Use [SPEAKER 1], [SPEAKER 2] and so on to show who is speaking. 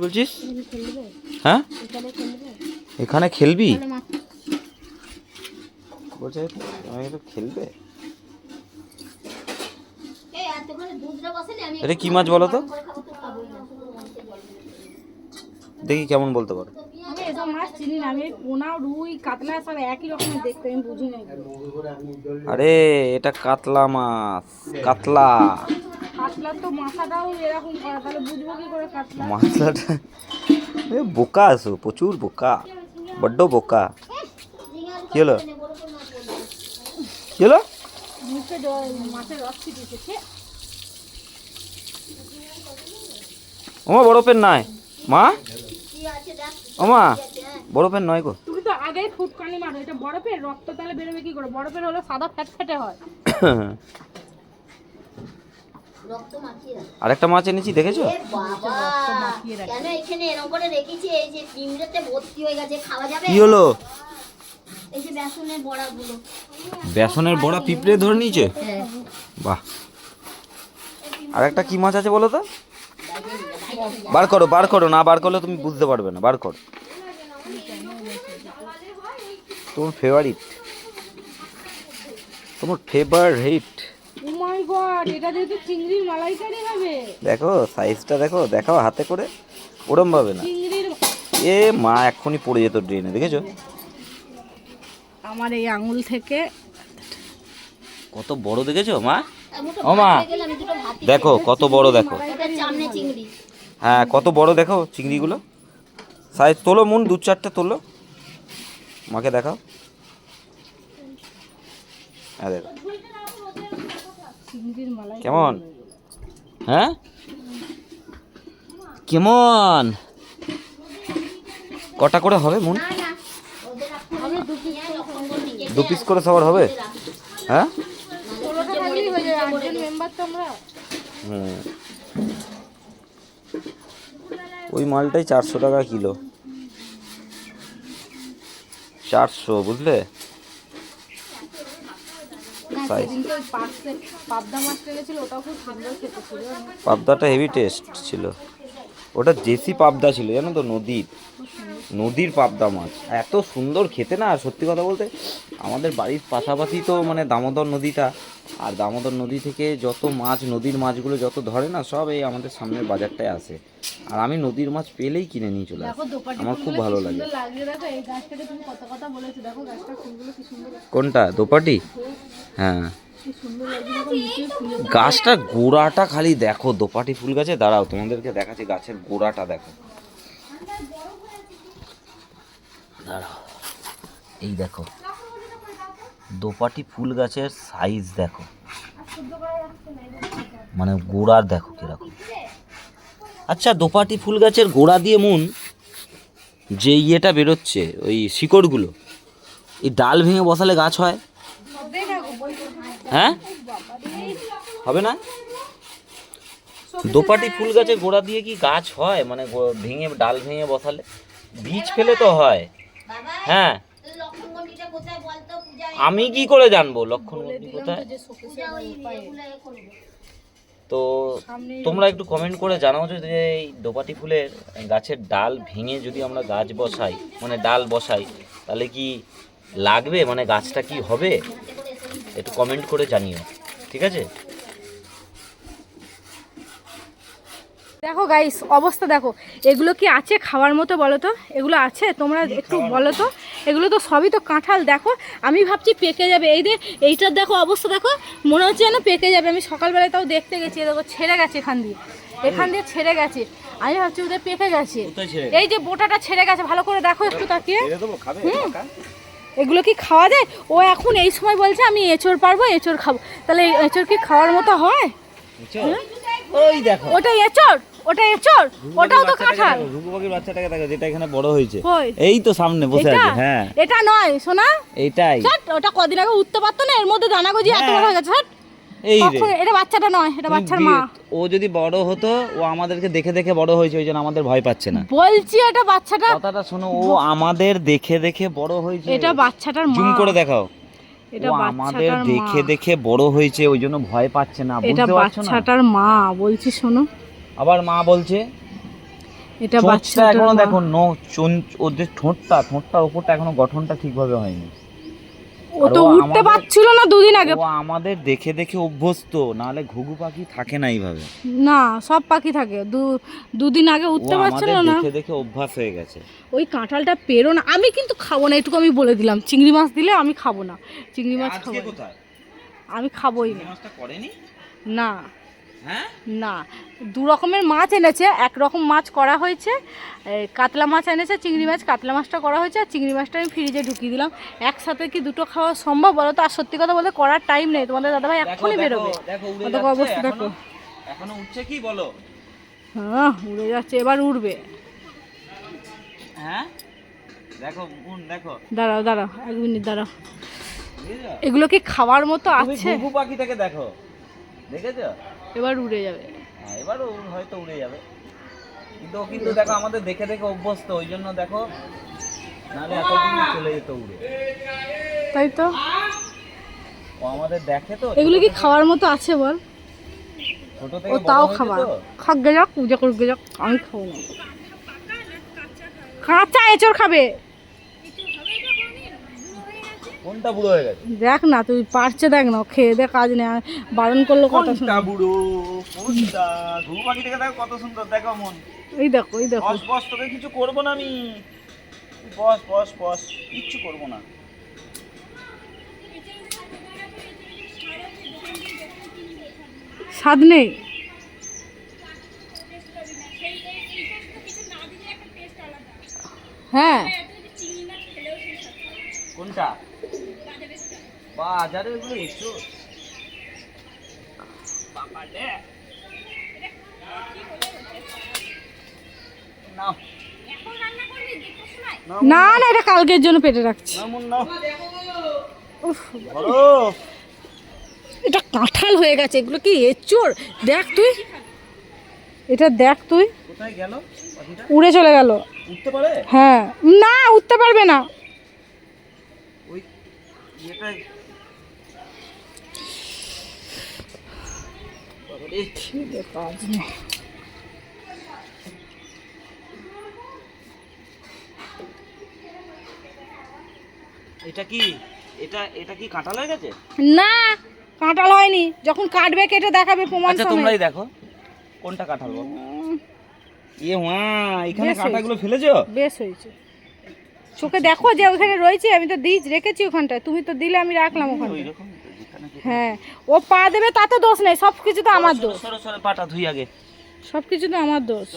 [SPEAKER 1] বলছিস? হ্যাঁ, এখানে খেলবি? বলছে খেলবে। এটা কি মাছ বলো তো, দেখি কেমন বলতে পারো।
[SPEAKER 2] আমি এসব মাছ চিনি না, আমি পোনা রুই কাতলা সব একই রকমের দেখতে, আমি বুঝি না।
[SPEAKER 1] আরে এটা কাতলা মাছ, কাতলা।
[SPEAKER 2] কাতলা তো মাথাটাও এরকম করা, তাহলে বুঝবো কি করে কাতলা?
[SPEAKER 1] মাছলাটা বোকা আছো, প্রচুর বোকা, বড্ড বোকা। কি হলো, কি হলো?
[SPEAKER 2] মুখে মাছের রস ছিটিয়েছে।
[SPEAKER 1] ওমা বড় পেন নয় মা, ওমা বড় পেন নয় গো।
[SPEAKER 2] তুমি তো আগেই ফুটকানি মারো, এটা বরফের রক্ত তাহলে বেরোবে কি করে? বরফের হলো সাদা ফ্যাট ফ্যাটে হয়।
[SPEAKER 1] আরেকটা মাছ এনেছি, দেখেছো?
[SPEAKER 3] কেন এখানে এরকম করে রেখেছি? এই যে পিমড়েতে ভর্তি হয়ে গেছে, খাওয়া যাবে?
[SPEAKER 1] কি হলো?
[SPEAKER 3] এই যে বেসনের বড়াগুলো।
[SPEAKER 1] বেসনের বড়া পিঁপড়ে ধরে নিয়েছে? বাহ। আরেকটা কি মাছ আছে বলো তো? বার করো, বার করো, না বার করলে তুমি বুঝতে পারবে না, বার করো। তোমার ফেভারিট, তোমার ফেভারিট।
[SPEAKER 2] ও মাই গড, এটা যেহেতু চিংড়ির মালাইকারি হবে।
[SPEAKER 1] দেখো সাইজটা, দেখো, দেখাও হাতে করে, ওরম ভাবে না।
[SPEAKER 2] চিংড়ির
[SPEAKER 1] এ মা এক্ষুনি পড়ে যেত ড্রেনে, দেখেছো?
[SPEAKER 2] আমার এই আঙুল থেকে
[SPEAKER 1] কত বড় দেখেছো মা? ও মা দেখো কত বড়, দেখো। হ্যাঁ কত বড় দেখো চিংড়িগুলো, সাইজ তোলো মন, 2-4টে তোলো, মাকে দেখাও। হ্যাঁ দেখো
[SPEAKER 2] চিংড়ির মালাই
[SPEAKER 1] কেমন, হ্যাঁ কেমন, কটা করে হবে মন? 2 পিস করে সবার হবে? হ্যাঁ হুম, ওই মালটাই 400 টাকা কিলো, 400, বুঝলে? পাবদাটা হেভি টেস্ট ছিল, ওটা দেশি পাবদা ছিল জানো তো, নদীর পাবদা মাছ, এত সুন্দর খেতে না। সত্যি কথা বলতে আমাদের বাড়ির পাশাপাশি তো মানে দামোদর নদীটা, আর দামোদর নদী থেকে যত মাছ, নদীর মাছগুলো যত ধরে না, সব এই আমাদের সামনের বাজারটায় আসে, আর আমি নদীর মাছ পেলেই কিনে নিয়ে চলে আসি, আমার খুব ভালো লাগে। কোনটা দোপাটি? হ্যাঁ গাছটা গোড়াটা খালি দেখো, দোপাটি ফুল গাছে, দাঁড়াও তোমাদেরকে দেখাচ্ছি, গাছের গোড়াটা দেখো, দাঁড়াও, এই দেখো দোপাটি ফুল গাছের সাইজ দেখো, মানে গোড়ার দেখো কিরকম। আচ্ছা দোপাটি ফুল গাছের গোড়া দিয়ে মন যে ইয়েটা বেরোচ্ছে, ওই শিকড়গুলো, এই ডাল ভেঙে বসালে গাছ হয়? হ্যাঁ হবে না? দোপাটি ফুল গাছের গোড়া দিয়ে কি গাছ হয়? মানে ভেঙে, ডাল ভেঙে বসালে বীজ ফেলে তো হয়। হ্যাঁ আমি কি করে জানবো লক্ষণমন্ডি কোথায়? তো তোমরা একটু কমেন্ট করে জানাও যে এই দোপাটি ফুলের গাছের ডাল ভেঙে যদি আমরা গাছ বসাই, মানে ডাল বসাই, তাহলে কি লাগবে, মানে গাছটা কি হবে? একটু কমেন্ট করে জানিও, ঠিক আছে?
[SPEAKER 2] দেখো গাইস, অবস্থা দেখো, এগুলো কি আছে খাওয়ার মতো বলো তো? এগুলো আছে? তোমরা একটু বলো তো। এগুলো তো সবই তো কাঁঠাল, দেখো আমি ভাবছি পেকে যাবে। এই যে এইটার দেখো অবস্থা, দেখো মনে হচ্ছে যেন পেকে যাবে। আমি সকালবেলায় তাও দেখতে গেছি, দেখো ছেড়ে গেছে, এখান দিয়ে ছেড়ে গেছে। আমি ভাবছি ওদের পেকে গেছে। এই যে বোটাটা ছেড়ে গেছে, ভালো করে দেখো একটু তাকিয়ে। এগুলো কি খাওয়া যায়? ও এখন এই সময় বলছে আমি এঁচড় পারবো, এঁচড় খাবো। তাহলে এঁচড় কি খাওয়ার মতো হয়?
[SPEAKER 1] ওই দেখো
[SPEAKER 2] ওটা এঁচড়, ওটা এঁচড়, ওটাও তো কাঁঠাল।
[SPEAKER 1] রূপবাগির বাচ্চাটাকে দেখো, যেটা এখানে বড় হয়েছে, এই তো সামনে বসে আছে। হ্যাঁ
[SPEAKER 2] এটা নয় সোনা,
[SPEAKER 1] এইটাই।
[SPEAKER 2] ওটা কদিন আগে উঠতে পারতো না, এর মধ্যে দানা গজিয়ে এত বড় হয়ে গেছে।
[SPEAKER 1] এই রে,
[SPEAKER 2] এটা বাচ্চাটা নয়, এটা বাচ্চার মা।
[SPEAKER 1] ও যদি বড় হতো, ও আমাদেরকে দেখে দেখে বড় হয়েছে, ওই জন্য আমাদের ভয় পাচ্ছে না।
[SPEAKER 2] বলছি এটা বাচ্চাটা,
[SPEAKER 1] কথাটা শোনো, ও আমাদের দেখে দেখে বড় হয়েছে।
[SPEAKER 2] এটা বাচ্চাটার মা,
[SPEAKER 1] জুম করে দেখাও।
[SPEAKER 2] এটা
[SPEAKER 1] আমাদের দেখে দেখে বড় হয়েছে, ওই জন্য ভয় পাচ্ছে না,
[SPEAKER 2] এটা
[SPEAKER 1] বুঝতে পারছো না?
[SPEAKER 2] বাচ্চাটার মা বলছি, শোনো।
[SPEAKER 1] আবার মা বলছে
[SPEAKER 2] এটা
[SPEAKER 1] চোঁচটা
[SPEAKER 2] বাচ্চাটার
[SPEAKER 1] এখনো
[SPEAKER 2] মা।
[SPEAKER 1] দেখো ওদের ঠোঁটটা ওপরটা এখনো গঠনটা ঠিকভাবে হয়নি।
[SPEAKER 2] ও
[SPEAKER 1] আর
[SPEAKER 2] তো
[SPEAKER 1] ও
[SPEAKER 2] উঠতে
[SPEAKER 1] আমাদের-
[SPEAKER 2] পারছিল না দুদিন আগে।
[SPEAKER 1] ও আমাদের দেখে দেখে অভ্যস্ত, নাহলে ঘুঘু পাখি থাকে না এইভাবে।
[SPEAKER 2] না সব পাখি থাকে, দুদিন আগে
[SPEAKER 1] ও
[SPEAKER 2] উঠতে পারছিল
[SPEAKER 1] আমাদের
[SPEAKER 2] না।
[SPEAKER 1] দেখে দেখে অভ্যাস হয়ে গেছে।
[SPEAKER 2] ওই কাঁঠালটা পেরো না, আমি কিন্তু খাবো না, এটুকু আমি বলে দিলাম। চিংড়ি মাছ দিলে আমি খাবো না, চিংড়ি মাছ খাবো
[SPEAKER 1] আজকে
[SPEAKER 2] না।
[SPEAKER 1] কোথায়
[SPEAKER 2] আমি খাবোই না।
[SPEAKER 1] মাছটা করেনি?
[SPEAKER 2] না
[SPEAKER 1] হ্যাঁ,
[SPEAKER 2] না, দু রকমের মাছ এনেছে, এক রকম মাছ করা হয়েছে, কাতলা মাছ এনেছে, চিংড়ি মাছ, কাতলা মাছটা করা হয়েছে, আর চিংড়ি মাছটা আমি ফ্রিজে ঢুকিয়ে দিলাম। একসাথে কি দুটো খাওয়া সম্ভব বলো তো? আর সত্যি কথা বলতে করার টাইম নেই, তোমাদের দাদাভাই
[SPEAKER 1] দেখো
[SPEAKER 2] এক্ষুনি বেরোবে।
[SPEAKER 1] দেখো উড়ে
[SPEAKER 2] ওদের
[SPEAKER 1] যাচ্ছে
[SPEAKER 2] অবস্থা দেখো।
[SPEAKER 1] এখনো উঠছে কি বলো?
[SPEAKER 2] হ্যাঁ উড়ে যাচ্ছে, এবার উড়বে।
[SPEAKER 1] হ্যাঁ দেখো দেখো,
[SPEAKER 2] দাঁড়াও দাঁড়াও, 1 মিনিট দাঁড়াও।
[SPEAKER 1] বুঝেছো?
[SPEAKER 2] এগুলো কি খাওয়ার মতো
[SPEAKER 1] তুমি
[SPEAKER 2] আছে?
[SPEAKER 1] ঘুঘু পাখিটাকে দেখো, দেখেছো?
[SPEAKER 2] এবার উড়ে যাবে।
[SPEAKER 1] হ্যাঁ এবার ও হয়তো উড়ে যাবে, কিন্তু ও কিন্তু দেখো আমাদের দেখে দেখে অভ্যস্ত, ওই জন্য দেখো, নাহলে এতদিন চলে যেত উড়ে।
[SPEAKER 2] তাই তো,
[SPEAKER 1] ও আমাদের দেখে তো,
[SPEAKER 2] এগুলো কি খাওয়ার মতো আছে বল?
[SPEAKER 1] ছোট
[SPEAKER 2] ও
[SPEAKER 1] থেকে বড়
[SPEAKER 2] তাও
[SPEAKER 1] হয়েছে
[SPEAKER 2] খাবার
[SPEAKER 1] তো।
[SPEAKER 2] খাক গে যাক, পূজা করবে যাক, আমি খাবো না। কাঁচা এঁচড় খাবে।
[SPEAKER 1] কোনটা বুড়ো হয়ে গেছে?
[SPEAKER 2] দেখ না তুই পারছে, দেখ না, খেয়ে দে, কাজ নেই, বারণ করলো কথা শুনে।
[SPEAKER 1] কোনটা বুড়ো, কোনটা? ঘুঘু পাখিটাকে দেখো কত সুন্দর, দেখো মন।
[SPEAKER 2] এই দেখো এই দেখো।
[SPEAKER 1] বস বস, তোকে কিছু করবো না আমি, বস বস বস, কিচ্ছু করবো না।
[SPEAKER 2] স্বাদ নেই। হ্যাঁ
[SPEAKER 1] কোনটা? বাজারে ওগুলো একটু নাও
[SPEAKER 2] না না, এটা কালকের জন্য পেটে রাখছি।
[SPEAKER 1] নাও মন নাও।
[SPEAKER 2] উফ,
[SPEAKER 1] বলো,
[SPEAKER 2] এটা কাঁঠাল হয়ে গেছে, এগুলো কি এঁচড়? দেখ তুই, এটা দেখ তুই,
[SPEAKER 1] কোথায় গেল পাখিটা?
[SPEAKER 2] উড়ে চলে গেল।
[SPEAKER 1] উঠতে পারে?
[SPEAKER 2] হ্যাঁ, না উঠতে পারবে না।
[SPEAKER 1] ওই এটা
[SPEAKER 2] কাজ নেই।
[SPEAKER 1] এটা কি, এটা কি কাঁঠাল হয়ে গেছে?
[SPEAKER 2] না কাঁঠাল হয়নি, যখন কাটবে কেটে দেখাবে প্রমাণ
[SPEAKER 1] আচ্ছা
[SPEAKER 2] সমেত।
[SPEAKER 1] তোমরাই দেখো কোনটা কাঁঠাল বল। ইয়ে মা, এখানে
[SPEAKER 2] বেশ
[SPEAKER 1] কাঁটাগুলো ফেলেছো?
[SPEAKER 2] বেশ হয়েছে, চোখে দেখো যে ওখানে রয়েছে, আমি তো রেখেছি ওখানটায়, তুমি তো দিলে আমি রাখলাম ওখানে।
[SPEAKER 1] ওইরকম যেখানে
[SPEAKER 2] হ্যাঁ, ও পা দেবে তাতে দোষ নেই, সব কিছু তো আমার দোষ,
[SPEAKER 1] সরো সরো, পাটা ধুই আগে।
[SPEAKER 2] সব কিছু তো আমার দোষ।